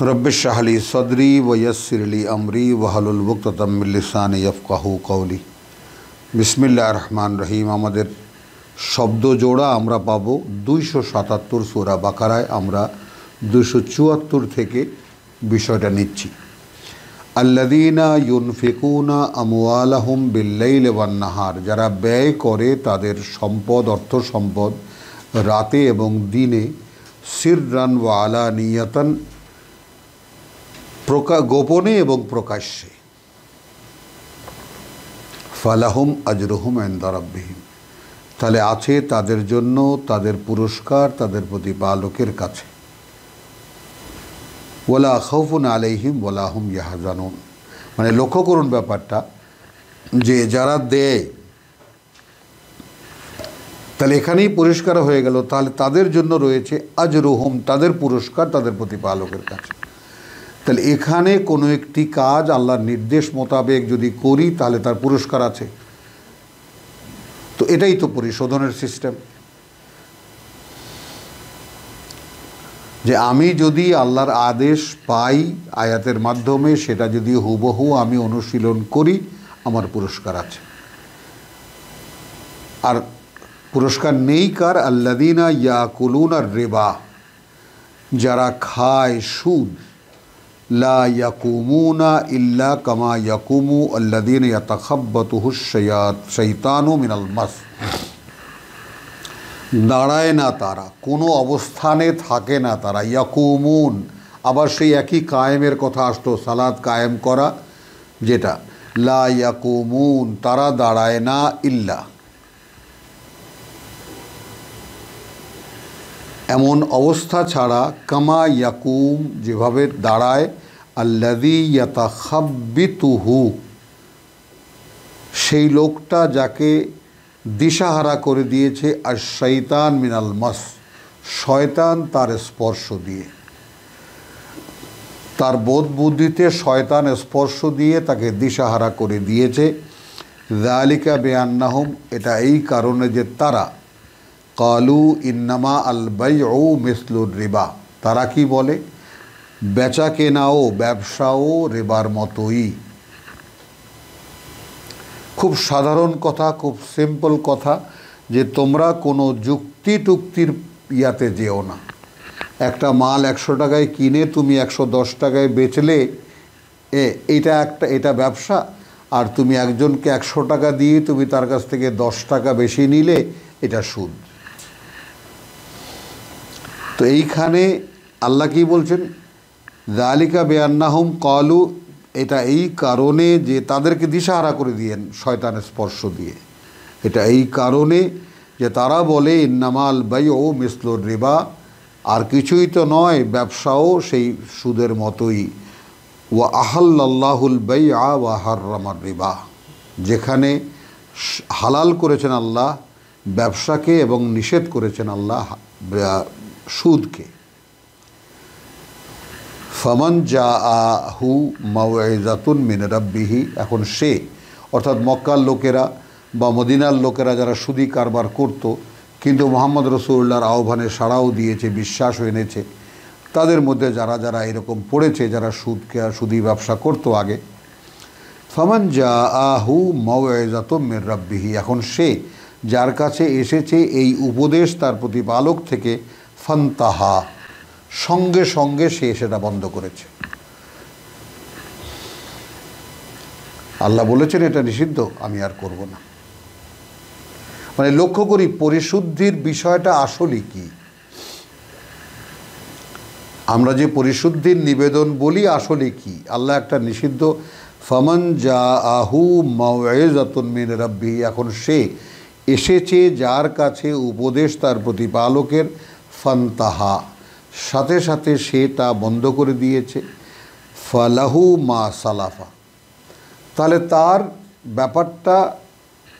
रब्बिश्रह ली सदरी व यस्सिर ली अमरी वहलुल उक़दतम मिन लिसानी यफ़क़हू कौली। बिस्मिल्लाहिर रहमानिर रहीम। आमादेर शब्द जोड़ा आमरा पाबो 277 सूरा बाकाराय आमरा 274 थेके विषयटा निচ্ছি। अल्लादीना युनफिकूना अमवालाहुम बिल्लैलि वान्नाहार, যারা ব্যয় করে তাদের সম্পদ অর্থ সম্পদ রাতে এবং দিনে, সিররান ওয়া আলানিয়াতান, গোপনে এবং প্রকাশ্যে, ফালাহুম আজরুহুম ইনদা রাব্বিহিম, তাহলে আছে তাদের জন্য তাদের পুরস্কার তাদের প্রতিপালকের কাছে। ওয়ালা খাউফুন আলাইহিম ওয়ালা হুম ইয়াহজানুন, মানে লক্ষ্য করুন ব্যাপারটা যে যারা দেয়, তাহলে এখানেই পরিষ্কার হয়ে গেল, তাহলে তাদের জন্য রয়েছে আজরুহুম, তাদের পুরস্কার তাদের প্রতিপালকের কাছে। তাহলে এখানে কোনো একটি কাজ আল্লাহর নির্দেশ মোতাবেক যদি করি তাহলে তার পুরস্কার আছে। তো এটাই তো পরিশোধনের সিস্টেম, যে আমি যদি আল্লাহর আদেশ পাই আয়াতের মাধ্যমে, সেটা যদি হুবহু আমি অনুশীলন করি আমার পুরস্কার আছে। আর পুরস্কার নেই কার? আল্লাযীনা ইয়াকুলুনা রিবা, যারা খায় সুদ। লা ইয়াকুমুনা ইল্লা কামা ইয়াকুমু আল্লাযীনা ইয়াতাখাব্বাতুহু শাইতানু মিনাল মাস, দাঁড়ায় না তারা, কোনো অবস্থানে থাকে না তারা। ইয়াকুমুন, আবার সেই একই কায়েমের কথা আসতো, সালাত কায়েম করা যেটা, লা ইয়াকুমুন, তারা দাঁড়ায় না, ইল্লা, এমন অবস্থা ছাড়া, কামা ইয়াকুম, যেভাবে দাঁড়ায়, আল্লাযী ইয়াতাখাব্বিতুহু, সেই লোকটা যাকে দিশাহারা করে দিয়েছে, আর শয়তান মিনাল মাস, শয়তান তার স্পর্শ দিয়ে, তার বোধ বুদ্ধিতে শয়তান স্পর্শ দিয়ে তাকে দিশাহারা করে দিয়েছে। যালিকা বিআন্নাহুম, এটা এই কারণে যে তারা, কালু ইন্নামা আল বাইউ মিসলুর রিবা, তারা কি বলে? বেচা কেনাও ব্যবসাও রিবার মতোই। খুব সাধারণ কথা, খুব সিম্পল কথা, যে তোমরা কোনো যুক্তি টুক্তির ইয়াতে যেও না। একটা মাল 100 টাকায় কিনে তুমি 110 টাকায় বেচলে, এটা ব্যবসা। আর তুমি একজনকে 100 টাকা দিয়ে তুমি তার কাছ থেকে 10 টাকা বেশি নিলে, এটা সুদ। তো এইখানে আল্লাহ কি বলছেন? যালিকা বিআন্নাহুম ক্বালু, এটা এই কারণে যে তাদেরকে দিশাহারা করে দিয়েন শয়তানের স্পর্শ দিয়ে, এটা এই কারণে যে তারা বলে ইন্নামাল বাইউ মিসলুর রিবা, আর কিছুই তো নয়, ব্যবসাও সেই সুদের মতোই। ওয়া আহাল্লাল্লাহুল বাইআ ওয়া হাররামার রিবা, যেখানে হালাল করেছেন আল্লাহ ব্যবসাকে এবং নিষেধ করেছেন আল্লাহ সুদকে। ফামান জাআহু মাউইযাতুন মিন রাব্বিহি, এখন সে, অর্থাৎ মক্কার লোকেরা বা মদিনার লোকেরা যারা সুদি কারবার করত, কিন্তু মুহাম্মদ রাসূলুল্লাহর আহ্বানে সাড়াও দিয়েছে, বিশ্বাসও এনেছে, তাদের মধ্যে যারা যারা এরকম পড়েছে, যারা সুদি ব্যবসা করত আগে, ফামান জাআহু মাউইযাতুন মিন রাব্বিহি, এখন সে যার কাছে এসেছে এই উপদেশ তার প্রতিপালক থেকে, ফান্তাহা, সঙ্গে সঙ্গে সে সেটা বন্ধ করেছে। আল্লাহ বলেছেন এটা নিষিদ্ধ, আমি আর করব না। মানে লক্ষ্য করি পরিশুদ্ধির বিষয়টা আসলে কি। আমরা যে পরিশুদ্ধির নিবেদন বলি আসলে কি? আল্লাহ একটা নিষিদ্ধ, ফামান জাআহু মাউইযাতুন মিন রাব্বিহি, এখন সে এসেছে যার কাছে উপদেশ তার প্রতিপালকের, ফান্তাহা, সাথে সাথে সে তা বন্ধ করে দিয়েছে। ফালাহু মা সালাফা, তাহলে তার ব্যাপারটা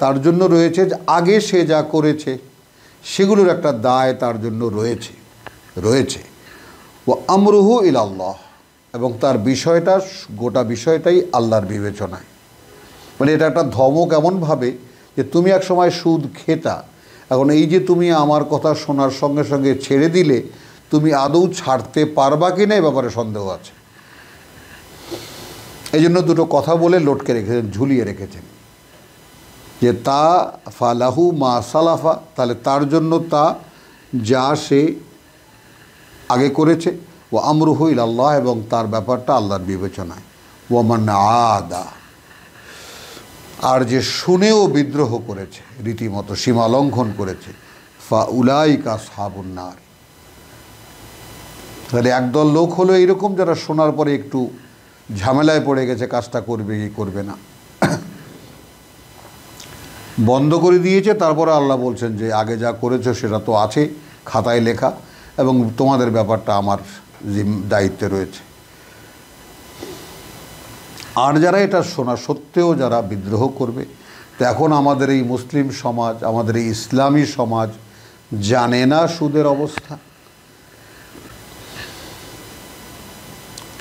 তার জন্য রয়েছে, যে আগে সে যা করেছে সেগুলোর একটা দায় তার জন্য রয়েছে। ও আমরুহু ইলাল্লাহ, এবং তার বিষয়টা, গোটা বিষয়টাই আল্লাহর বিবেচনায়। মানে এটা একটা ধমক এমনভাবে যে তুমি এক সময় সুদ খেতা, এখন এই যে তুমি আমার কথা শোনার সঙ্গে সঙ্গে ছেড়ে দিলে, তুমি আদৌ ছাড়তে পারবা কি না এ ব্যাপারে সন্দেহ আছে। এই জন্য দুটো কথা বলে লটকে রেখেছেন, ঝুলিয়ে রেখেছেন যে তা ফালাহু মা সালাফা, তাহলে তার জন্য তা যা সে আগে করেছে, ও আমরুহু ইলাল্লাহ, এবং তার ব্যাপারটা আল্লাহর বিবেচনায়, ওয়ামান আদা, আর যে শুনেও বিদ্রোহ করেছে, রীতিমতো সীমা লঙ্ঘন করেছে, ফা উলাইকা আসহাবুন নার, তাহলে একদল লোক হলো এইরকম যারা শোনার পরে একটু ঝামেলায় পড়ে গেছে, কাজটা করবে কি করবে না, বন্ধ করে দিয়েছে। তারপরে আল্লাহ বলছেন যে আগে যা করেছো সেটা তো আছে খাতায় লেখা, এবং তোমাদের ব্যাপারটা আমার দায়িত্বে রয়েছে। আর যারা এটা শোনা সত্ত্বেও যারা বিদ্রোহ করবে, তো এখন আমাদের এই মুসলিম সমাজ, আমাদের এই ইসলামী সমাজ জানে না সুদের অবস্থা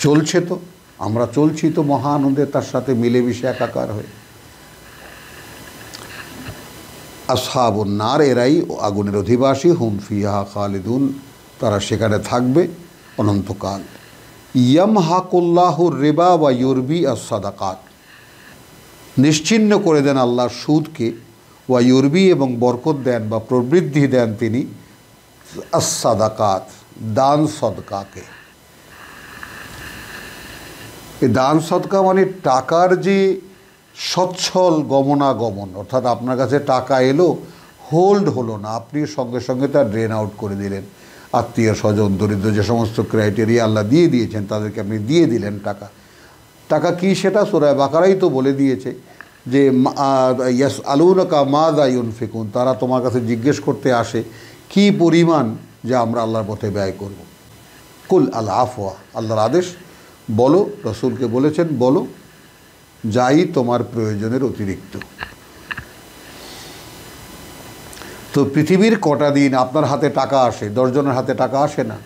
চলছে, তো আমরা চলছি তো মহা আনন্দে তার সাথে মিলেমিশে একাকার হয়ে। আসহাবুন নার, এরাই আগুনের অধিবাসী, হুম ফিহা খালিদুন, তারা সেখানে থাকবে অনন্তকাল। ইয়ামহাকুল্লাহুর রিবা ওয়া ইউরবি আস-সাদাকাত, নিশ্চিহ্ন করে দেন আল্লাহ সুদকে, ওয়া ইউরবি, এবং বরকত দেন বা প্রবৃদ্ধি দেন তিনি আস-সাদাকাত, দান সদকাকে। এই দান সদকা মানে টাকার যে সচ্ছল গমনাগমন, অর্থাৎ আপনার কাছে টাকা এলো, হোল্ড হলো না, আপনি সঙ্গে সঙ্গে তা ড্রেন আউট করে দিলেন। আত্মীয় স্বজন, দরিদ্র, যে সমস্ত ক্রাইটেরিয়া আল্লাহ দিয়ে দিয়েছেন তাদেরকে আপনি দিয়ে দিলেন টাকা। টাকা কী সেটা সূরা বাকারাই তো বলে দিয়েছে যে ইয়াসআলুনাকা মাযা ইউনফিকুন, তারা তোমার কাছে জিজ্ঞেস করতে আসে কি পরিমাণ যা আমরা আল্লাহর পথে ব্যয় করব। কুল আল আফওয়া, আল্লাহর আদেশ, বলো, রসুলকে বলেছেন বলো যাই তোমার প্রয়োজনের অতিরিক্ত। তো পৃথিবীর কটা দিন আপনার হাতে টাকা আসে, 10 জনের হাতে টাকা আসে না।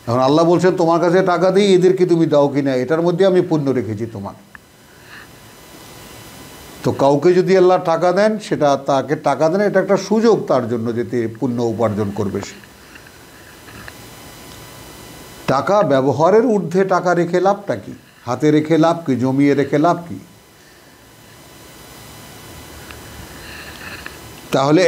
এখন আল্লাহ বলছেন তোমার কাছে টাকা দিই, এদেরকে তুমি দাও কিনা, এটার মধ্যে আমি পুণ্য রেখেছি তোমার। তো কাউকে যদি আল্লাহ টাকা দেন, সেটা তাকে টাকা দেন, এটা একটা সুযোগ তার জন্য যেতে পুণ্য উপার্জন করবে সে। টাকা ব্যবহারের ঊর্ধ্বে টাকা রেখে লাভটা কি? হাতে রেখে লাভ কি? জমিয়ে রেখে লাভ কি? তাহলে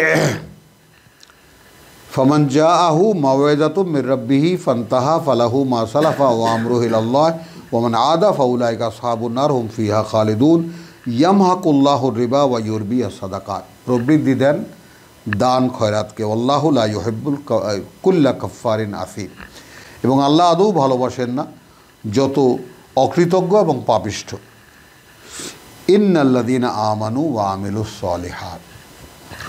ফামান জাআহু মাওয়াইযাতুম মির রাব্বিহি ফান্তাহা ফালাহু মা সালাফা ওয়া আমরুহু ইলাল্লাহ ওয়া মান আদা ফাউলাইকা আসহাবুন নার হুম ফিহা খালিদুন ইয়ামহাকুল্লাহুর রিবা ওয়া ইউরবি আস-সাদাকাত, প্রবৃদ্ধি দেন দান খয়রাতকে, আল্লাহু লা ইউহিব্বুল কুল্লা কাফফারিন আসিম, এবং আল্লাহ আদৌ ভালোবাসেন না যত অকৃতজ্ঞ এবং পাপিষ্ঠ। ইন্নাল্লাযীনা আমানু ওয়া আমিলুস সালিহাত,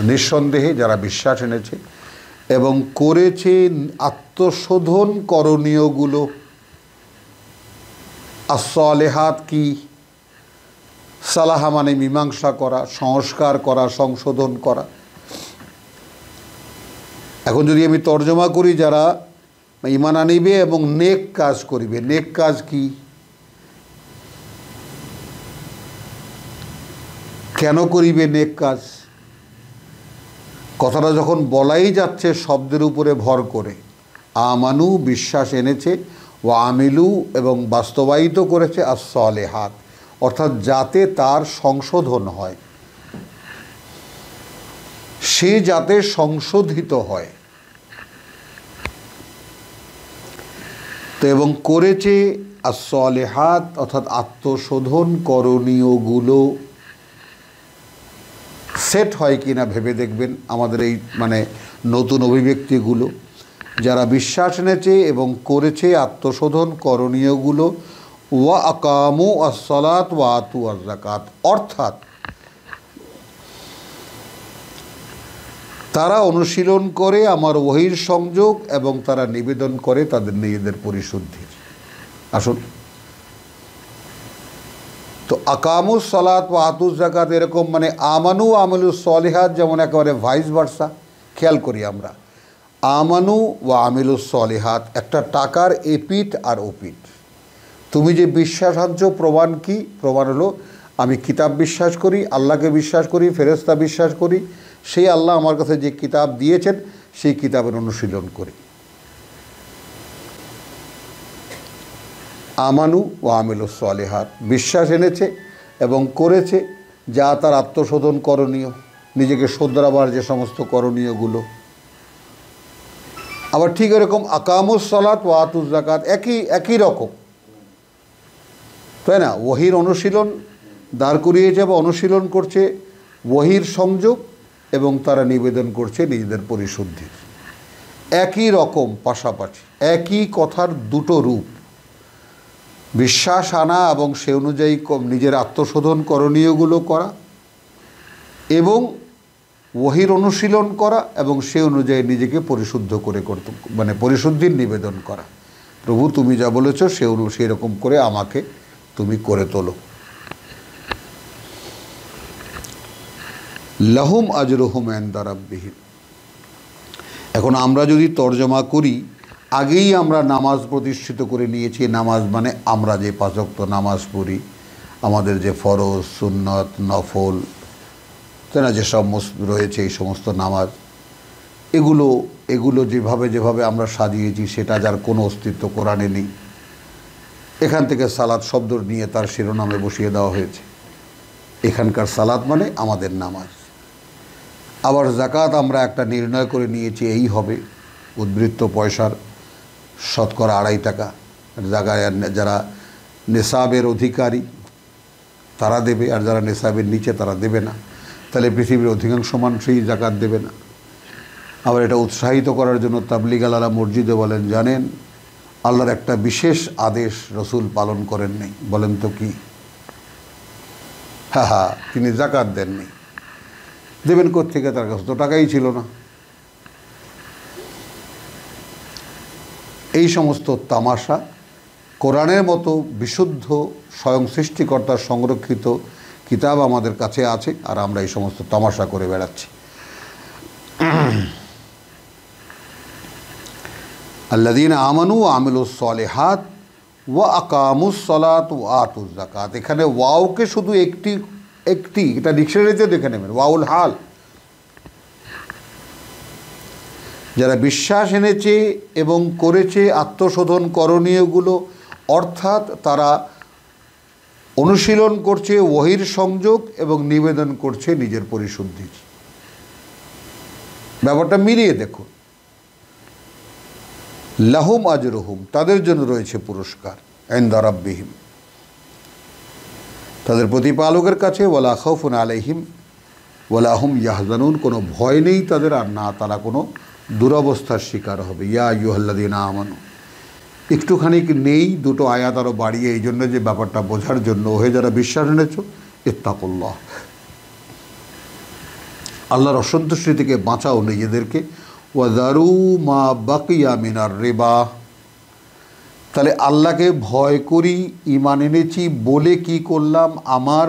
নিঃসন্দেহে যারা বিশ্বাস এনেছে এবং করেছে আত্মশোধন করণীয়গুলো। আস-সালিহাত কি? সালাহা মানে মীমাংসা করা, সংস্কার করা, সংশোধন করা। এখন যদি আমি তর্জমা করি, যারা ঈমান আনিবে এবং নেক কাজ করিবে। নেক কাজ কি? কেন করিবে নেক কাজ? কথাটা যখন বলাই যাচ্ছে শব্দের উপরে ভর করে, আমানু বিশ্বাস এনেছে, ও আমিলু এবং বাস্তবায়িত করেছে আস-সালিহাত, অর্থাৎ যাতে তার সংশোধন হয়, সে যাতে সংশোধিত হয়। তো এবং করেছে আস-সালিহাত, অর্থাৎ আত্মশোধন করণীয়গুলো সেট হয় কি না ভেবে দেখবেন। আমাদের এই নতুন অভিব্যক্তিগুলো, যারা বিশ্বাস এনেছে এবং করেছে আত্মশোধন করণীয়গুলো, ওয়া আকামু আস-সালাত ওয়া আতু আয-যাকাত, অর্থাৎ তারা অনুশীলন করে আমার ওহীর সংযোগ এবং তারা নিবেদন করে তাদের নিজেদের পরিশুদ্ধির। আসুন, তো আকামুস সালাত ওয়া আতুজ যাকাত এরকম আমানু আমিলুস সলিহাত যেমন একেবারে ভাইস ভার্সা। খেয়াল করি আমরা, আমানু ওয়া আমিলুস সলিহাত একটা টাকার এপিঠ আর ওপিঠ। তুমি যে বিশ্বাস আনছো, প্রমাণ কি? প্রমাণ হলো আমি কিতাব বিশ্বাস করি, আল্লাহকে বিশ্বাস করি, ফেরেশতা বিশ্বাস করি, সেই আল্লাহ আমার কাছে যে কিতাব দিয়েছেন সেই কিতাবের অনুশীলন করি। আমানু ও আমিলুস সলিহাত, বিশ্বাস এনেছে এবং করেছে যা তার আত্মশোধন করণীয়, নিজেকে শোধরাবার যে সমস্ত করণীয়গুলো। আবার ঠিক এরকম আকামুস সালাত ওয়া আতুজ যাকাত, একই রকম, তাই না? ওহির অনুশীলন দাঁড় করিয়েছে বা অনুশীলন করছে, ওহির সংযোগ, এবং তারা নিবেদন করছে নিজেদের পরিশুদ্ধির। একই রকম, পাশাপাশি একই কথার দুটো রূপ, বিশ্বাস আনা এবং সে অনুযায়ী নিজের আত্মশোধন করণীয়গুলো করা, এবং ওহির অনুশীলন করা এবং সে অনুযায়ী নিজেকে পরিশুদ্ধ করে করতে, মানে পরিশুদ্ধির নিবেদন করা। প্রভু তুমি যা বলেছ সেই রকম করে আমাকে তুমি করে তোলো। লাহুম আজরুহুম ইনদা রাব্বিহিম। এখন আমরা যদি তর্জমা করি, আগেই আমরা নামাজ প্রতিষ্ঠিত করে নিয়েছি। নামাজ মানে আমরা যে 5 ওয়াক্ত নামাজ পড়ি, আমাদের যে ফরজ, সুন্নত, নফল, তাই না, যেসব রয়েছে এই সমস্ত নামাজ, এগুলো যেভাবে আমরা সাজিয়েছি সেটা যার কোনো অস্তিত্ব কোরআনে নেই। এখান থেকে সালাত শব্দ নিয়ে তার শিরোনামে বসিয়ে দেওয়া হয়েছে। এখানকার সালাত মানে আমাদের নামাজ। আবার যাকাত আমরা একটা নির্ণয় করে নিয়েছি, এই হবে উদ্বৃত্ত পয়সার শতকরা 2.5 টাকা। জায়গায় যারা নেশাবের অধিকারী তারা দেবে, আর যারা নেশাবের নিচে তারা দেবে না। তাহলে পৃথিবীর অধিকাংশ মানুষই জাকাত দেবে না। আবার এটা উৎসাহিত করার জন্য তাবলিগ আলারা মসজিদে বলেন, জানেন আল্লাহর একটা বিশেষ আদেশ রসুল পালন করেন নাই। বলেন তো কি? হ্যাঁ, তিনি জাকাত দেননি। দেবেন কোত্থেকে? তার কাছে তো টাকাই ছিল না। এই সমস্ত তামাশা কোরআনের মতো বিশুদ্ধ স্বয়ং সৃষ্টিকর্তার সংরক্ষিত কিতাব আমাদের কাছে আছে, আর আমরা এই সমস্ত তামাশা করে বেড়াচ্ছি। আল্লাযীনা আমানু ওয়া আমিলুস সলিহাত ওয়া আকামুস সালাত ওয়া আতুজ যাকাত। এখানে ওয়াওকে শুধু একটি, এটা ডিকশনারিতে দেখে নেবেন, ওয়াউল হাল। যারা বিশ্বাস এনেছে এবং করেছে আত্মশোধন করণীয়গুলো, অর্থাৎ তারা অনুশীলন করছে ওহির সংযোগ এবং নিবেদন করছে নিজের পরিশুদ্ধি। ব্যাপারটা মিলিয়ে দেখুন। লাহুম আজরুহুম, তাদের জন্য রয়েছে পুরস্কার, ইনদা রাব্বিহিম, তাদের প্রতিপালকের কাছে। ওয়ালা খাউফুন আলাইহিম ওয়ালা হুম ইয়াহজানুন, কোনো ভয় নেই তাদের, আর না তারা কোনো দুরবস্থার শিকার হবে। ইয়া আইয়ুহাল্লাযীনা আমানু, একটুখানি নেই, দুটো আয়াত আরও বাড়িয়ে, এই জন্য যে ব্যাপারটা বোঝার জন্য, ওহে যারা বিশ্বাস এনেছ ইত্তাকুল্লাহ, আল্লাহর অসন্তুষ্টি থেকে বাঁচাও নিজেদেরকে। ওয়াযারু মা বাকিয়া মিনার রিবা, তাহলে আল্লাহকে ভয় করি, ঈমান এনেছি বলে কি করলাম? আমার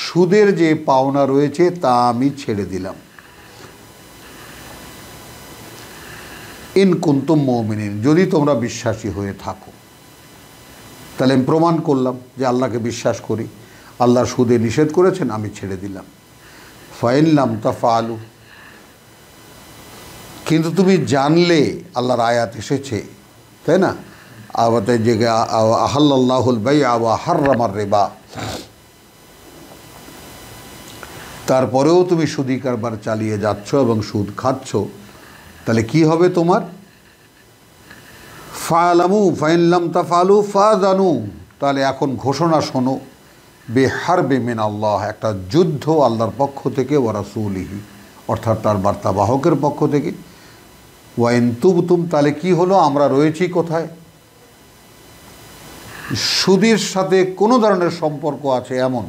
সুদের যে পাওনা রয়েছে তা আমি ছেড়ে দিলাম। ইন কুনতুম মুমিনিন, যদি তোমরা বিশ্বাসী হয়ে থাকো। তাহলে আমি প্রমাণ করলাম যে আল্লাহকে বিশ্বাস করি, আল্লাহর সুদে নিষেধ করেছেন, আমি ছেড়ে দিলাম। ফাইন লাম তাফআলু, কিন্তু তুমি জানলে আল্লাহর আয়াত এসেছে, তাই না? আবার যে আহাল্লাহুল বাইআ ওয়া হাররামার রিবা, তারপরেও তুমি সুদী কারবার চালিয়ে যাচ্ছ এবং সুদ খাচ্ছ, তাহলে কি হবে তোমার? ফালামু ফাইন লাম তাফআলু ফাযানু, তাহলে এখন ঘোষণা শোনো, বিহারবি মিন আল্লাহ, একটা যুদ্ধ আল্লাহর পক্ষ থেকে, ওয়া রাসূলিহি, অর্থাৎ তার বার্তাবাহকের পক্ষ থেকে। ওয়া ইন তুবতুম, তাহলে কি হলো? আমরা রয়েছি কোথায়? সুদের সাথে কোনো ধরনের সম্পর্ক আছে এমন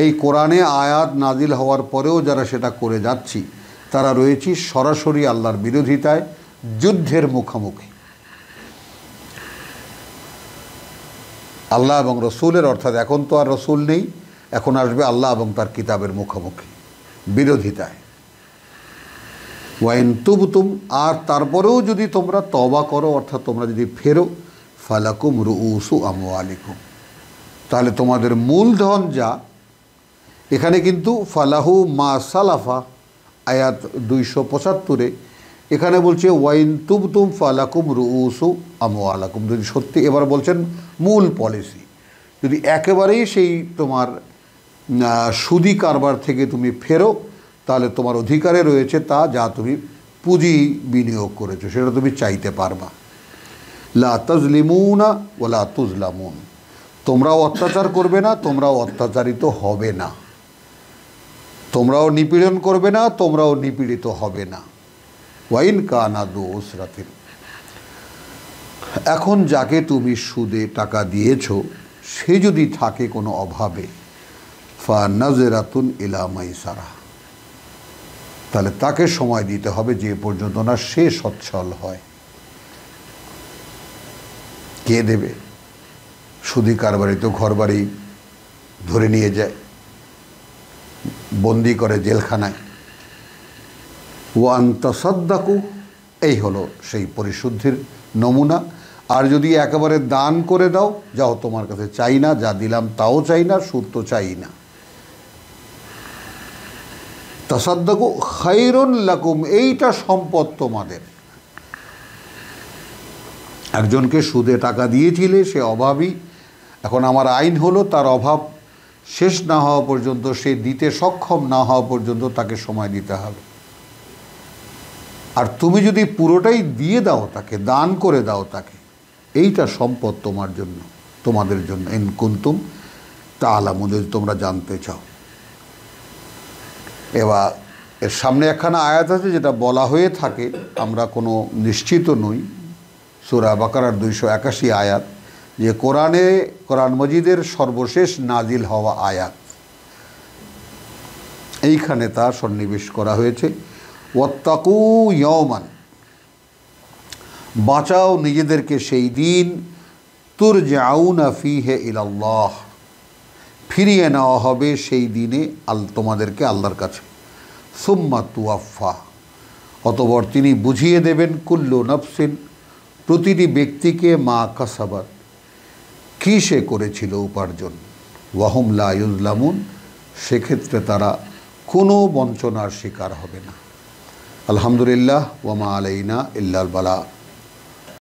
এই কোরআনে আয়াত নাজিল হওয়ার পরেও যারা সেটা করে যাচ্ছি, তারা রয়েছি সরাসরি আল্লাহর বিরোধিতায়, যুদ্ধের মুখোমুখি। আল্লাহ এবং রসুলের, অর্থাৎ এখন তো আর রসুল নেই, এখন আসবে আল্লাহ এবং তার কিতাবের মুখোমুখি, বিরোধিতায়। ওয়াইন তুবতুম, আর তারপরেও যদি তোমরা তওবা করো, অর্থাৎ তোমরা যদি ফেরো, ফালাকুম রুউসু আমওয়ালিকুম, তাহলে তোমাদের মূলধন যা, এখানে কিন্তু ফালাহু মা সালাফা আয়াত 275-এ এখানে বলছে ওয়াইন তুবতুম ফালাকুম রুউসু আমওয়ালাকুম, যদি সত্যি, এবার বলছেন মূল পলিসি, যদি একেবারেই সেই তোমার সুদি কারবার থেকে তুমি ফেরো, তাহলে তোমার অধিকারে রয়েছে তা যা তুমি পুঁজি বিনিয়োগ করেছো সেটা তুমি চাইতে পারবা। লা তাজলিমুনা ওয়ালা তুজলামুন, তোমরাও অত্যাচার করবে না, তোমরাও অত্যাচারিত হবে না, তোমরাও নিপীড়ন করবে না, তোমরাও নিপীড়িত হবে না। ওয়াইন কানা দু উসরাতিন, এখন যাকে তুমি সুদে টাকা দিয়েছো সে যদি থাকে কোনো অভাবে, ফা নাজরাতুন ইলা মাইসারা, তাহলে তাকে সময় দিতে হবে যে পর্যন্ত না সে সচ্ছল হয়। কে দেবে? সুদি কারবারি তো ঘর বাড়ি ধরে নিয়ে যায়, বন্দি করে জেলখানায়। ওয়ান তাসাদ্দাকু, এই হলো সেই পরিশুদ্ধির নমুনা। আর যদি একেবারে দান করে দাও, যাও তোমার কাছে চাই না, যা দিলাম তাও চাই না, সুদ তো চাই না। তাসাদ্দাকু খায়রুন লাকুম, এইটা সম্পদ তোমাদের। একজনকে সুদে টাকা দিয়েছিলে, সে অভাবী, এখন আমার আইন হলো তার অভাব শেষ না হওয়া পর্যন্ত, সে দিতে সক্ষম না হওয়া পর্যন্ত তাকে সময় দিতে হবে। আর তুমি যদি পুরোটাই দিয়ে দাও তাকে, দান করে দাও তাকে, এইটা সম্পদ তোমার জন্য, তোমাদের জন্য। ইন কুনতুম তাআলামুন, যদি তোমরা জানতে চাও। এবার এর সামনে একখানা আয়াত আছে যেটা বলা হয়ে থাকে, আমরা কোনো নিশ্চিত নই, সূরা বাকারার 281 আয়াত, যে কোরআন মজিদের সর্বশেষ নাজিল হওয়া আয়াত, এইখানে তা সন্নিবেশ করা হয়েছে। ওয়াত্তাকু ইয়াওমান, বাঁচাও নিজেদেরকে সেই দিন, তুরজাউনা ফিহি ইলাল্লাহ, ফিরিয়ে নেওয়া হবে সেই দিনে তোমাদেরকে আল্লাহর কাছে। সুম্মা তুয়াফা, অতঃপর তিনি বুঝিয়ে দেবেন, কুল্লু নফসিন, প্রতিটি ব্যক্তিকে, মা কাসাবাত, কী সে করেছিল উপার্জন, ওয়াহুম লা ইউজলামুন, সেক্ষেত্রে তারা কোনো বঞ্চনার শিকার হবে না। আলহামদুলিল্লাহ, ওয়া মা আলাইনা ইল্লাল বালা।